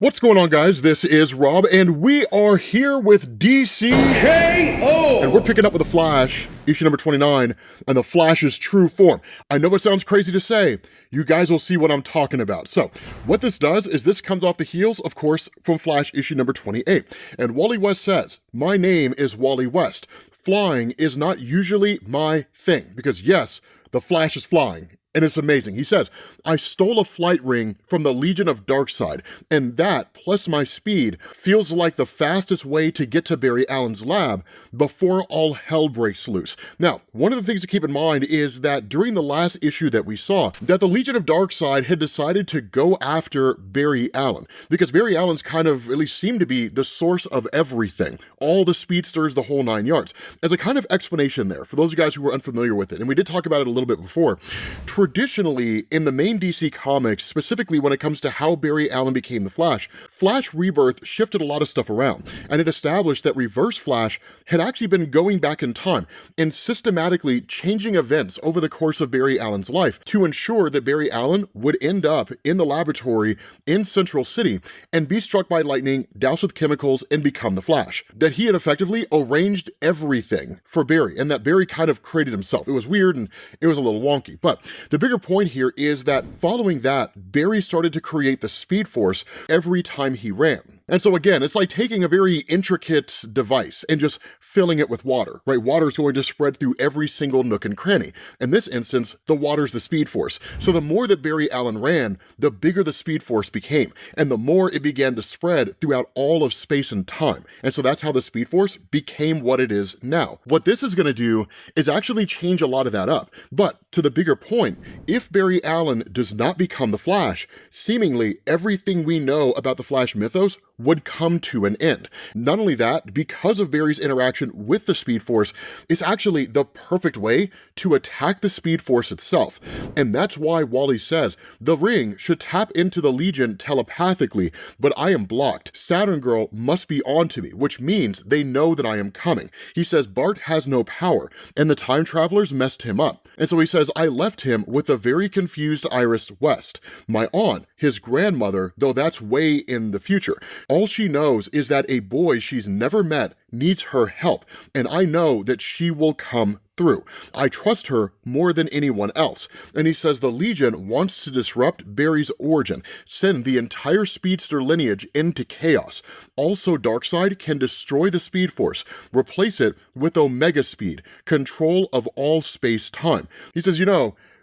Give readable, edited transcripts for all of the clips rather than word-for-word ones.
What's going on, guys? This is Rob, and we are here with DC KO! And we're picking up with The Flash, issue number 29, and The Flash's true form. I know it sounds crazy to say. You guys will see what I'm talking about. So, what this does is this comes off the heels, of course, from Flash issue number 28. And Wally West says, "My name is Wally West. Flying is not usually my thing." Because yes, the Flash is flying. And it's amazing. He says, "I stole a flight ring from the Legion of Darkseid, and that, plus my speed, feels like the fastest way to get to Barry Allen's lab before all hell breaks loose." Now, one of the things to keep in mind is that during the last issue that we saw, that the Legion of Darkseid had decided to go after Barry Allen, because Barry Allen's kind of, at least seemed to be, the source of everything. All the speedsters, the whole 9 yards. As a kind of explanation there, for those of you guys who were unfamiliar with it, and we did talk about it a little bit before, traditionally, in the main DC comics, specifically when it comes to how Barry Allen became the Flash, Flash Rebirth shifted a lot of stuff around, and it established that Reverse Flash had actually been going back in time and systematically changing events over the course of Barry Allen's life to ensure that Barry Allen would end up in the laboratory in Central City and be struck by lightning, doused with chemicals, and become the Flash. That he had effectively arranged everything for Barry, and that Barry kind of created himself. It was weird and it was a little wonky, but the bigger point here is that following that, Barry started to create the Speed Force every time he ran. And so again, it's like taking a very intricate device and just filling it with water, right? Water is going to spread through every single nook and cranny. In this instance, the water's the Speed Force. So the more that Barry Allen ran, the bigger the Speed Force became, and the more it began to spread throughout all of space and time. And so that's how the Speed Force became what it is now. What this is going to do is actually change a lot of that up. But to the bigger point, if Barry Allen does not become the Flash, seemingly everything we know about the Flash mythos would come to an end. Not only that, because of Barry's interaction with the Speed Force, it's actually the perfect way to attack the Speed Force itself. And that's why Wally says, "The ring should tap into the Legion telepathically, but I am blocked. Saturn Girl must be onto me, which means they know that I am coming." He says Bart has no power, and the time travelers messed him up. And so he says, "I left him with a very confused Iris West. My aunt, his grandmother, though that's way in the future. All she knows is that a boy she's never met needs her help, and I know that she will come through. I trust her more than anyone else." And he says the Legion wants to disrupt Barry's origin, send the entire speedster lineage into chaos. Also, Darkseid can destroy the Speed Force, replace it with Omega Speed, control of all space-time. He says,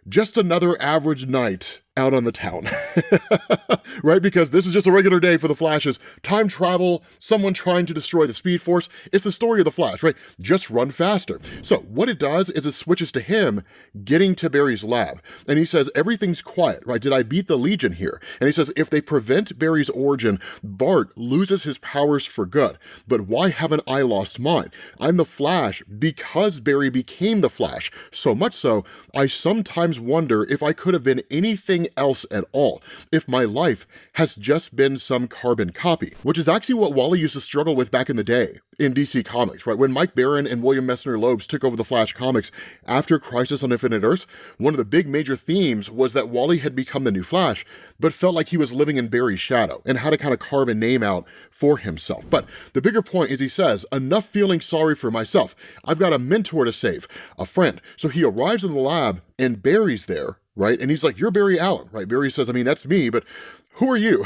just another average night out on the town, right? Because this is just a regular day for the Flashes. Time travel, someone trying to destroy the Speed Force. It's the story of the Flash, right? Just run faster. So what it does is it switches to him getting to Barry's lab. And he says, everything's quiet, right? Did I beat the Legion here? And he says, if they prevent Barry's origin, Bart loses his powers for good. But why haven't I lost mine? I'm the Flash because Barry became the Flash. So much so, I sometimes wonder if I could have been anything else at all, if my life has just been some carbon copy, which is actually what Wally used to struggle with back in the day in DC Comics, right? When Mike Baron and William Messner Loebs took over the Flash comics after Crisis on Infinite Earths, one of the big major themes was that Wally had become the new Flash, but felt like he was living in Barry's shadow and had to kind of carve a name out for himself. But the bigger point is he says, enough feeling sorry for myself. I've got a mentor to save, a friend. So he arrives in the lab and Barry's there, right? And he's like, "You're Barry Allen," right? Barry says, "I mean, that's me, but who are you?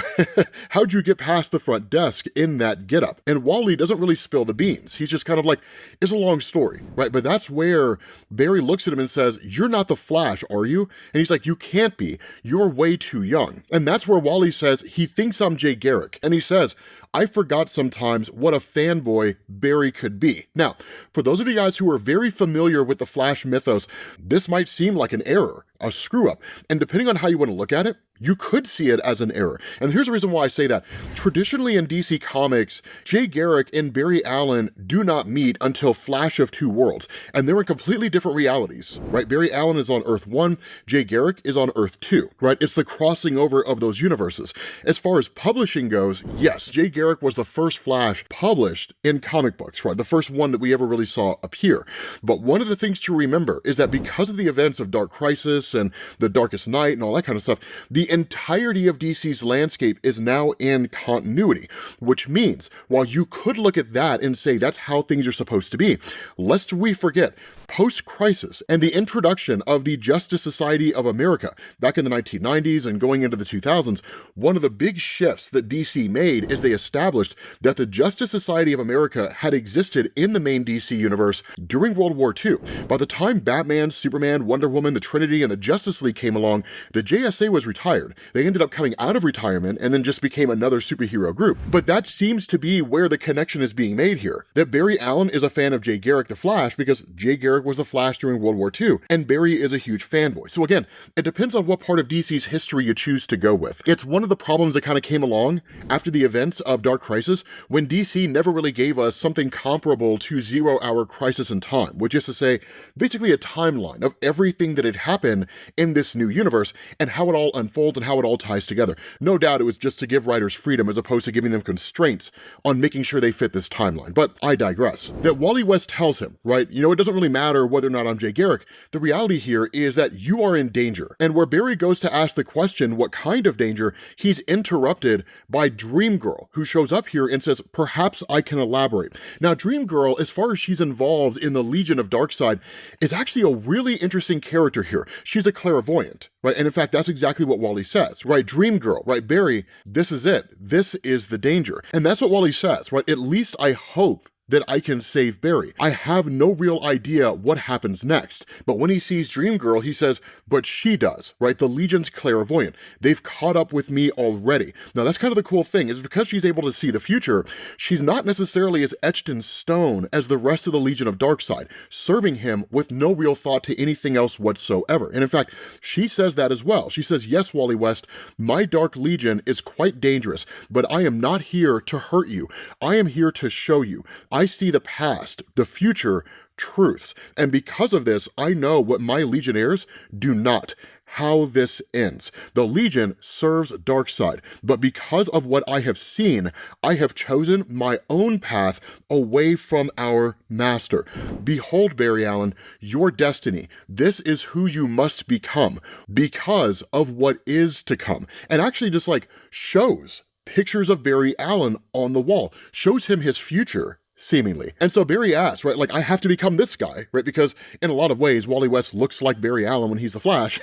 How'd you get past the front desk in that getup?" And Wally doesn't really spill the beans. He's just kind of like, it's a long story, right? But that's where Barry looks at him and says, "You're not the Flash, are you?" And he's like, "You can't be. You're way too young." And that's where Wally says he thinks I'm Jay Garrick. And he says, "I forgot sometimes what a fanboy Barry could be." Now, for those of you guys who are very familiar with the Flash mythos, this might seem like an error, a screw up. And depending on how you want to look at it, you could see it as an error. And here's the reason why I say that. Traditionally in DC Comics, Jay Garrick and Barry Allen do not meet until Flash of Two Worlds, and they're in completely different realities, right? Barry Allen is on Earth 1, Jay Garrick is on Earth 2, right? It's the crossing over of those universes. As far as publishing goes, yes, Jay Garrick was the first Flash published in comic books, right? The first one that we ever really saw appear. But one of the things to remember is that because of the events of Dark Crisis and the Darkest Night and all that kind of stuff, the entirety of DC's landscape is now in continuity, which means while you could look at that and say that's how things are supposed to be, lest we forget, post-crisis and the introduction of the Justice Society of America back in the 1990s and going into the 2000s, one of the big shifts that DC made is they established that the Justice Society of America had existed in the main DC universe during World War II. By the time Batman, Superman, Wonder Woman, the Trinity, and the Justice League came along, the JSA was retired. They ended up coming out of retirement and then just became another superhero group. But that seems to be where the connection is being made here. That Barry Allen is a fan of Jay Garrick the Flash because Jay Garrick was the Flash during World War II, and Barry is a huge fanboy. So again, it depends on what part of DC's history you choose to go with. It's one of the problems that kind of came along after the events of Dark Crisis, when DC never really gave us something comparable to 0 Hour Crisis in Time, which is to say, basically a timeline of everything that had happened in this new universe and how it all unfolds and how it all ties together. No doubt it was just to give writers freedom as opposed to giving them constraints on making sure they fit this timeline, but I digress. That Wally West tells him, right, it doesn't really matter whether or not I'm Jay Garrick. The reality here is that you are in danger. And where Barry goes to ask the question, what kind of danger, he's interrupted by Dream Girl, who shows up here and says, perhaps I can elaborate. Now, Dream Girl, as far as she's involved in the Legion of Darkseid, is actually a really interesting character here. She's a clairvoyant, right? And in fact, that's exactly what Wally says, right? Dream Girl, right? Barry, this is it. This is the danger. And that's what Wally says, right? At least I hope that I can save Barry. I have no real idea what happens next. But when he sees Dream Girl, he says, but she does, right? The Legion's clairvoyant. They've caught up with me already. Now that's kind of the cool thing, is because she's able to see the future, she's not necessarily as etched in stone as the rest of the Legion of Darkseid, serving him with no real thought to anything else whatsoever. And in fact, she says that as well. She says, yes, Wally West, my Dark Legion is quite dangerous, but I am not here to hurt you. I am here to show you. I see the past, the future, truths. And because of this, I know what my Legionnaires do not. How this ends. The Legion serves Darkseid, but because of what I have seen, I have chosen my own path away from our master. Behold, Barry Allen, your destiny. This is who you must become because of what is to come. And actually just shows pictures of Barry Allen on the wall, shows him his future, seemingly. And so Barry asks, right, I have to become this guy, right? Because in a lot of ways, Wally West looks like Barry Allen when he's the Flash.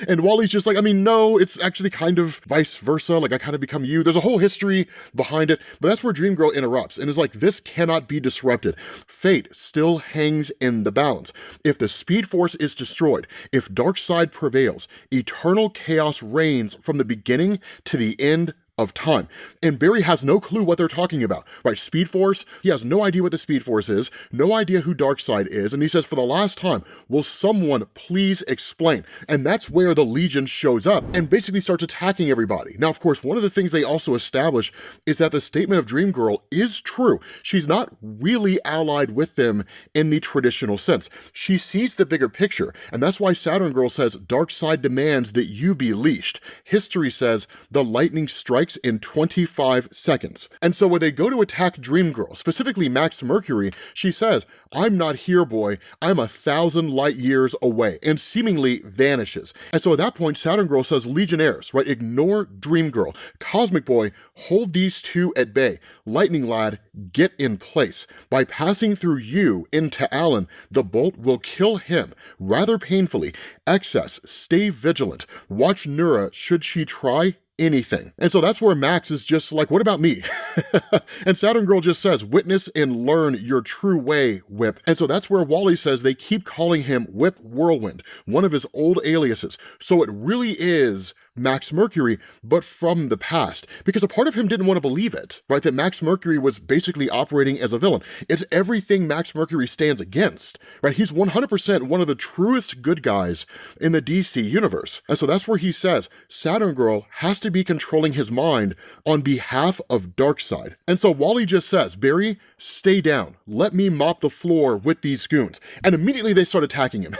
And Wally's just no, it's actually kind of vice versa. I kind of become you. There's a whole history behind it, but that's where Dream Girl interrupts and is this cannot be disrupted. Fate still hangs in the balance. If the Speed Force is destroyed, if Darkseid prevails, eternal chaos reigns from the beginning to the end of time. And Barry has no clue what they're talking about, right? Speed Force, he has no idea what the Speed Force is, no idea who Darkseid is, and he says, for the last time, will someone please explain? And that's where the Legion shows up and basically starts attacking everybody. Now, of course, one of the things they also establish is that the statement of Dream Girl is true. She's not really allied with them in the traditional sense. She sees the bigger picture, and that's why Saturn Girl says, Darkseid demands that you be leashed. History says, the lightning strikes in 25 seconds. And so when they go to attack Dream Girl, specifically Max Mercury, she says, I'm not here, boy. I'm 1,000 light years away, and seemingly vanishes. And so at that point, Saturn Girl says, Legionnaires, right? Ignore Dream Girl. Cosmic Boy, hold these two at bay. Lightning Lad, get in place. By passing through you into Allen, the bolt will kill him rather painfully. Excess, stay vigilant. Watch Nura should she try anything. And so that's where Max is just what about me? And Saturn Girl just says, witness and learn your true way, Whip. And so that's where Wally says they keep calling him Whip Whirlwind, one of his old aliases. So it really is Max Mercury, but from the past, because a part of him didn't want to believe it, right? That Max Mercury was basically operating as a villain. It's everything Max Mercury stands against, right? He's 100% one of the truest good guys in the DC universe. And so that's where he says Saturn Girl has to be controlling his mind on behalf of Darkseid. And so Wally just says, Barry, stay down. Let me mop the floor with these goons. And immediately they start attacking him.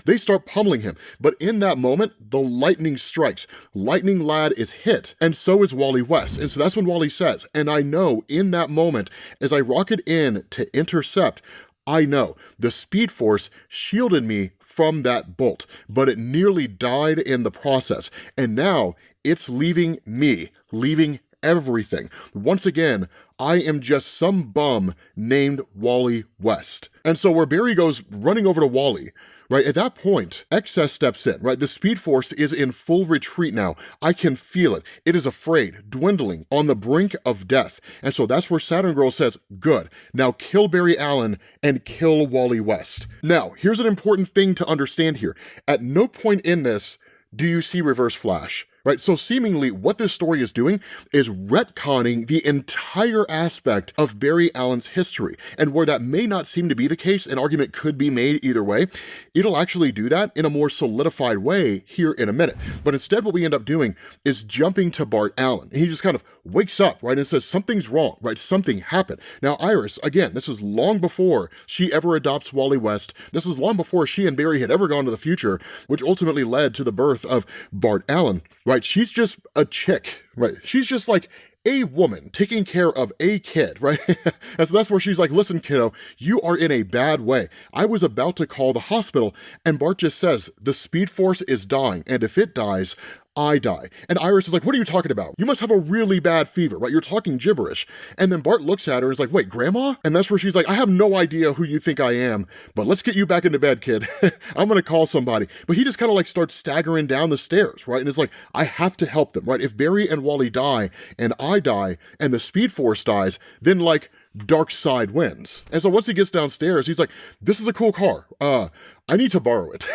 They start pummeling him. But in that moment, the lightning strikes. Lightning Lad is hit, and so is Wally West. And so that's when Wally says, and I know in that moment, as I rocket in to intercept, I know the Speed Force shielded me from that bolt, but it nearly died in the process. And now it's leaving me, leaving everything. Once again, I am just some bum named Wally West. And so where Barry goes running over to Wally, right, at that point, Excess steps in, right? The Speed Force is in full retreat now. I can feel it. It is afraid, dwindling, on the brink of death. And so that's where Saturn Girl says, good, now kill Barry Allen and kill Wally West. Now, here's an important thing to understand here. At no point in this do you see Reverse Flash. Right, so seemingly what this story is doing is retconning the entire aspect of Barry Allen's history. And where that may not seem to be the case, an argument could be made either way, it'll actually do that in a more solidified way here in a minute. But instead what we end up doing is jumping to Bart Allen. And he just kind of wakes up, right, and says something's wrong, right, something happened. Now Iris, again, this is long before she ever adopts Wally West. This is long before she and Barry had ever gone to the future, which ultimately led to the birth of Bart Allen. Right, she's just a chick, right? She's just like a woman taking care of a kid, right? And so that's where she's like, listen, kiddo, you are in a bad way. I was about to call the hospital, and Bart just says, the Speed Force is dying, and if it dies, I die. And Iris is like, what are you talking about? You must have a really bad fever, right? You're talking gibberish. And then Bart looks at her and is like, wait, Grandma? And that's where she's like, I have no idea who you think I am, but let's get you back into bed, kid. I'm gonna call somebody. But he just kind of like starts staggering down the stairs, right? And it's like, I have to help them, right? If Barry and Wally die, and I die, and the Speed Force dies, then like, Darkseid wins. And so once he gets downstairs, he's like, this is a cool car. I need to borrow it.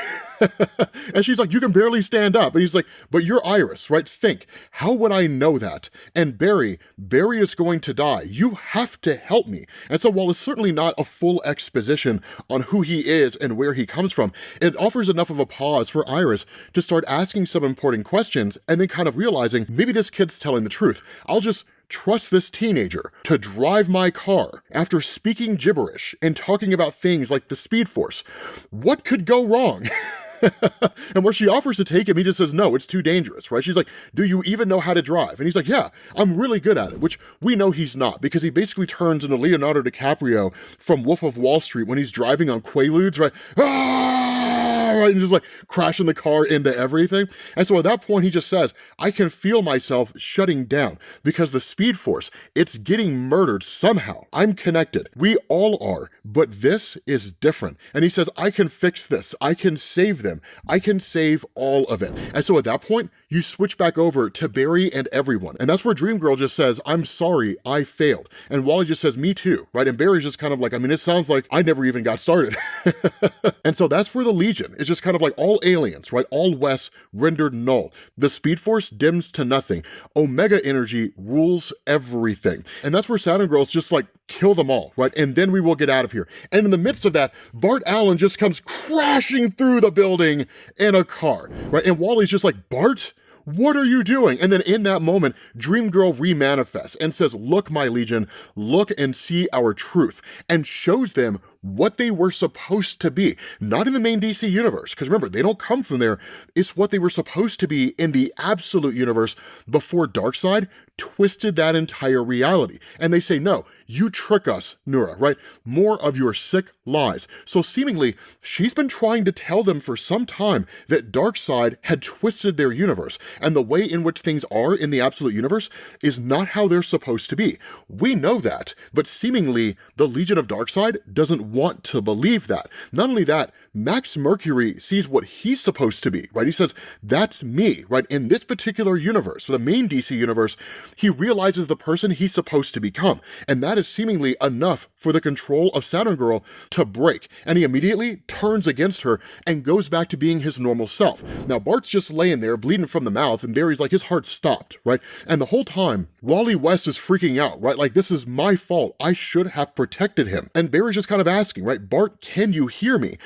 And she's like, you can barely stand up. And he's like, but you're Iris, right? Think, how would I know that? And Barry is going to die. You have to help me. And so while it's certainly not a full exposition on who he is and where he comes from, it offers enough of a pause for Iris to start asking some important questions and then kind of realizing maybe this kid's telling the truth. I'll just trust this teenager to drive my car after speaking gibberish and talking about things like the Speed Force. What could go wrong? And where she offers to take him, he just says, no, it's too dangerous, right? She's like, do you even know how to drive? And he's like, yeah, I'm really good at it, which we know he's not, because he basically turns into Leonardo DiCaprio from Wolf of Wall Street when he's driving on Quaaludes, right? Right, and just like crashing the car into everything. And so at that point, he just says, I can feel myself shutting down because the Speed Force, it's getting murdered somehow. I'm connected. We all are, but this is different. And he says, I can fix this. I can save them. I can save all of it. And so at that point, you switch back over to Barry and everyone. And that's where Dream Girl just says, I'm sorry, I failed. And Wally just says, me too, right? And Barry's just kind of like, I mean, it sounds like I never even got started. And so that's where the Legion is just kind of like all aliens, right? All West rendered null. The Speed Force dims to nothing. Omega energy rules everything. And that's where Saturn Girl's just like, kill them all, right? And then we will get out of here. And in the midst of that, Bart Allen just comes crashing through the building in a car, right? And Wally's just like, Bart? What are you doing? And then in that moment, Dream Girl remanifests and says, look, my Legion, look and see our truth, and shows them what they were supposed to be. Not in the main DC universe, because remember, they don't come from there. It's what they were supposed to be in the absolute universe before Darkseid twisted that entire reality. And they say, no, you trick us, Nura, right? More of your sick lies. So seemingly, she's been trying to tell them for some time that Darkseid had twisted their universe, and the way in which things are in the absolute universe is not how they're supposed to be. We know that, but seemingly, the Legion of Darkseid doesn't want to believe that. Not only that, Max Mercury sees what he's supposed to be, right? He says, that's me, right? In this particular universe, so the main DC universe, he realizes the person he's supposed to become. And that is seemingly enough for the control of Saturn Girl to break. And he immediately turns against her and goes back to being his normal self. Now, Bart's just laying there bleeding from the mouth, and Barry's like, his heart stopped, right? And the whole time, Wally West is freaking out, right? Like, this is my fault. I should have protected him. And Barry's just kind of asking, right? Bart, can you hear me?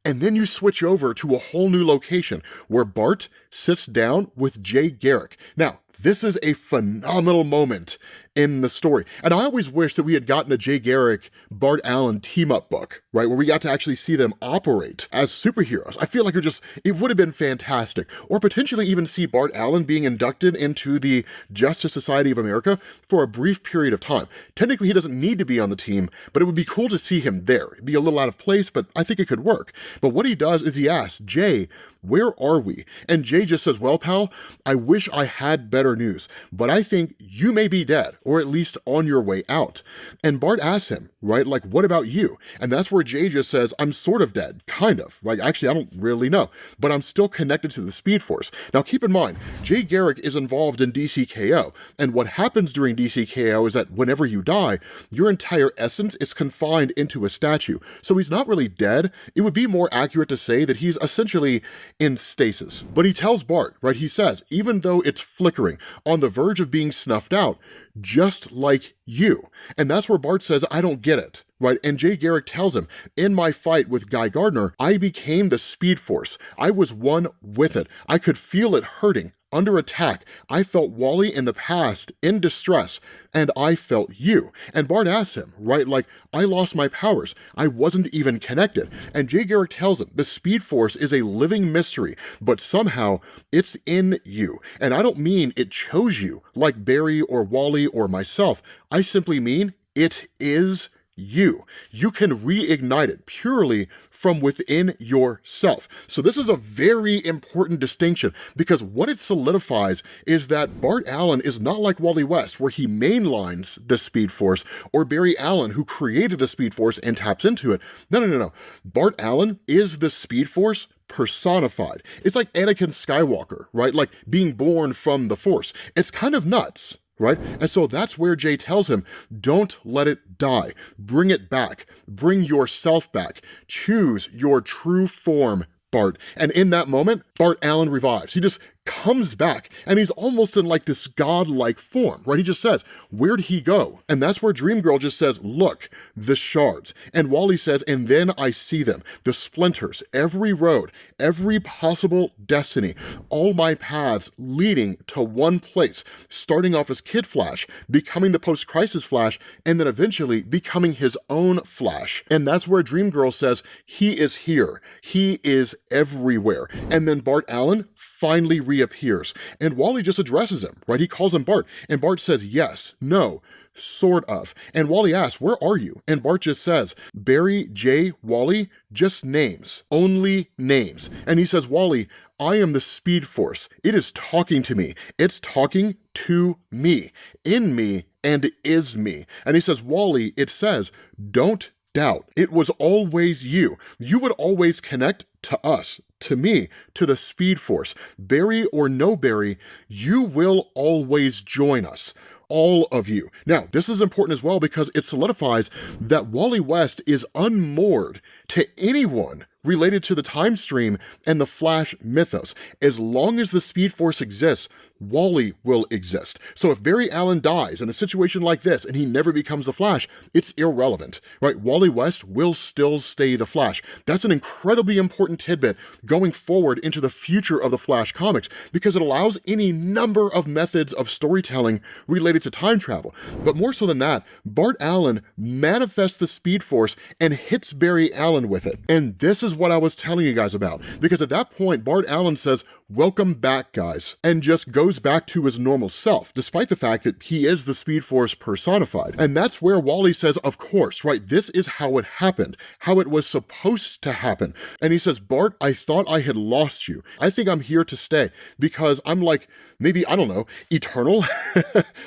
And then you switch over to a whole new location where Bart sits down with Jay Garrick. Now, this is a phenomenal moment in the story. And I always wish that we had gotten a Jay Garrick, Bart Allen team-up book, right, where we got to actually see them operate as superheroes. I feel like it would have been fantastic. Or potentially even see Bart Allen being inducted into the Justice Society of America for a brief period of time. Technically, he doesn't need to be on the team, but it would be cool to see him there. It'd be a little out of place, but I think it could work. But what he does is he asks, Jay, where are we? And Jay just says, well, pal, I wish I had better news, but I think you may be dead, or at least on your way out. And Bart asks him, right, like, what about you? And that's where Jay just says, I'm sort of dead, kind of. Like, actually, I don't really know, but I'm still connected to the Speed Force. Now, keep in mind, Jay Garrick is involved in DCKO, and what happens during DCKO is that whenever you die, your entire essence is confined into a statue. So he's not really dead. It would be more accurate to say that he's essentially in stasis. But he tells Bart, right, he says, even though it's flickering, on the verge of being snuffed out, just like you. And that's where Bart says, I don't get it, right? And Jay Garrick tells him, in my fight with Guy Gardner, I became the Speed Force. I was one with it. I could feel it hurting. Under attack, I felt Wally in the past in distress, and I felt you. And Bart asks him, right, like, I lost my powers. I wasn't even connected. And Jay Garrick tells him, the Speed Force is a living mystery, but somehow it's in you. And I don't mean it chose you, like Barry or Wally or myself. I simply mean it is you. You can reignite it purely from within yourself. So this is a very important distinction, because what it solidifies is that Bart Allen is not like Wally West, where he mainlines the Speed Force, or Barry Allen, who created the Speed Force and taps into it. No. Bart Allen is the Speed Force personified. It's like Anakin Skywalker, right? Like being born from the Force. It's kind of nuts, right? And so that's where Jay tells him, don't let it die. Bring it back. Bring yourself back. Choose your true form, Bart. And in that moment, Bart Allen revives. He just comes back, and he's almost in like this godlike form, right? He just says, where'd he go? And that's where Dream Girl just says, look, the shards. And Wally says, and then I see them, the splinters, every road, every possible destiny, all my paths leading to one place, starting off as Kid Flash, becoming the post-crisis Flash, and then eventually becoming his own Flash. And that's where Dream Girl says, he is here. He is everywhere. And then Bart Allen finally reappears, and Wally just addresses him, right? He calls him Bart, and Bart says, yes, no, sort of. And Wally asks, where are you? And Bart just says, Barry, Jay, Wally, just names, only names. And he says, Wally, I am the Speed Force. It is talking to me. It's talking to me, in me, and is me. And he says, Wally, it says, don't doubt. It was always you. You would always connect to us, to me, to the Speed Force. Barry or no Barry, you will always join us. All of you. Now, this is important as well because it solidifies that Wally West is unmoored to anyone related to the time stream and the Flash mythos. As long as the Speed Force exists, Wally will exist. So if Barry Allen dies in a situation like this and he never becomes the Flash, it's irrelevant, right? Wally West will still stay the Flash. That's an incredibly important tidbit going forward into the future of the Flash comics because it allows any number of methods of storytelling related to time travel. But more so than that, Bart Allen manifests the Speed Force and hits Barry Allen with it. And this is what I was telling you guys about, because at that point, Bart Allen says, welcome back, guys, and just goes back to his normal self, despite the fact that he is the Speed Force personified. And that's where Wally says, of course, right, this is how it happened, how it was supposed to happen. And he says, Bart, I thought I had lost you. I think I'm here to stay because I'm like, maybe, I don't know, eternal,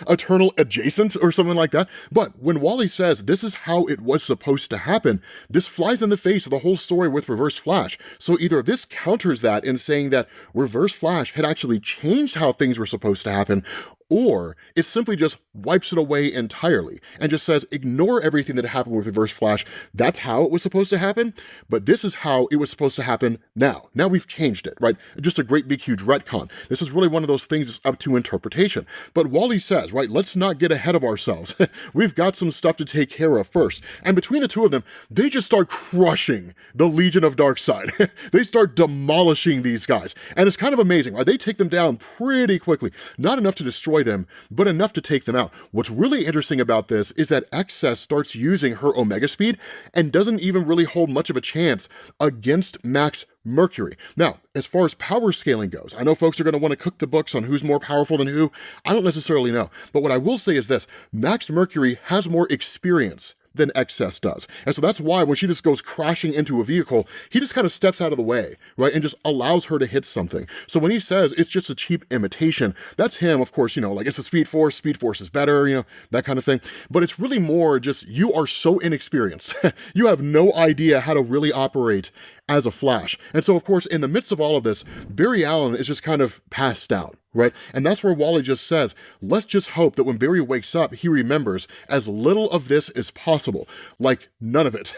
eternal adjacent or something like that. But when Wally says this is how it was supposed to happen, this flies in the face of the whole story with Reverse Flash. So either this counters that in saying that Reverse Flash had actually changed how things were supposed to happen, or it simply just wipes it away entirely and just says, ignore everything that happened with Reverse Flash. That's how it was supposed to happen, but this is how it was supposed to happen now. Now we've changed it, right? Just a great big huge retcon. This is really one of those things that's up to interpretation. But Wally says, right, let's not get ahead of ourselves. We've got some stuff to take care of first. And between the two of them, they just start crushing the Legion of Darkseid. They start demolishing these guys. And it's kind of amazing, right? They take them down pretty quickly. Not enough to destroy destroy them, but enough to take them out. What's really interesting about this is that Excess starts using her Omega Speed and doesn't even really hold much of a chance against Max Mercury. Now, as far as power scaling goes, I know folks are going to want to cook the books on who's more powerful than who. I don't necessarily know. But what I will say is this: Max Mercury has more experience than Excess does. And so that's why when she just goes crashing into a vehicle, he just kind of steps out of the way, right? And just allows her to hit something. So when he says it's just a cheap imitation, that's him, of course, like it's a Speed Force is better, that kind of thing. But it's really more just, you are so inexperienced. You have no idea how to really operate as a Flash. And so, of course, in the midst of all of this, Barry Allen is just kind of passed out, right? And that's where Wally just says, let's just hope that when Barry wakes up, he remembers as little of this as possible, like none of it.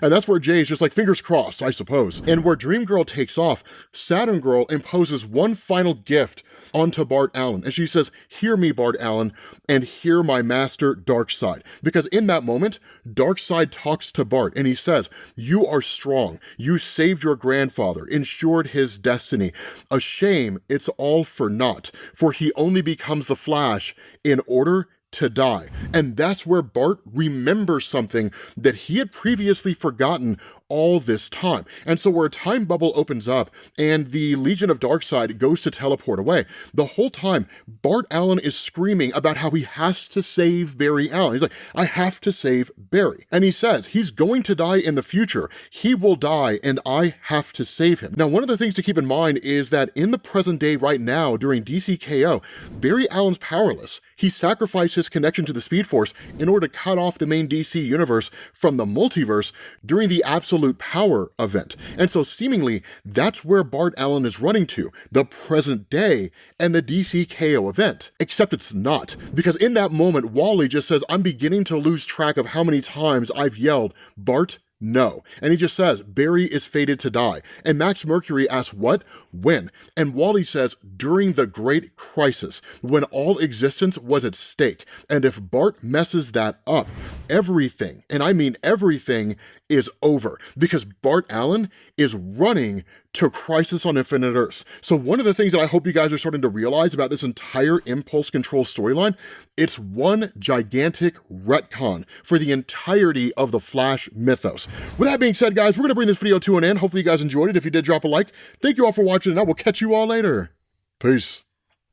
And that's where Jay's just like, fingers crossed, I suppose. And where Dream Girl takes off, Saturn Girl imposes one final gift onto Bart Allen. And she says, hear me, Bart Allen, and hear my master, Darkseid. Because in that moment, Darkseid talks to Bart and he says, you are strong. You saved your grandfather, ensured his destiny. A shame it's all for naught, for he only becomes the Flash in order to die. And that's where Bart remembers something that he had previously forgotten all this time. And so where a time bubble opens up and the Legion of Darkseid goes to teleport away, the whole time Bart Allen is screaming about how he has to save Barry Allen. He's like, I have to save Barry. And he says he's going to die in the future. He will die and I have to save him. Now, one of the things to keep in mind is that in the present day right now during DCKO, Barry Allen's powerless. He sacrificed his connection to the Speed Force in order to cut off the main DC universe from the multiverse during the Absolute Power event. And so seemingly that's where Bart Allen is running to, the present day and the DCKO event. Except it's not, because in that moment, Wally just says, I'm beginning to lose track of how many times I've yelled, Bart, no. And he just says, Barry is fated to die. And Max Mercury asks, what? When? And Wally says, during the Great Crisis, when all existence was at stake. And if Bart messes that up, everything, and I mean everything, is over. Because Bart Allen is running to Crisis on Infinite Earths. So one of the things that I hope you guys are starting to realize about this entire Impulse Control storyline, it's one gigantic retcon for the entirety of the Flash mythos. With that being said, guys, we're going to bring this video to an end. Hopefully you guys enjoyed it. If you did, drop a like. Thank you all for watching, and I will catch you all later. Peace.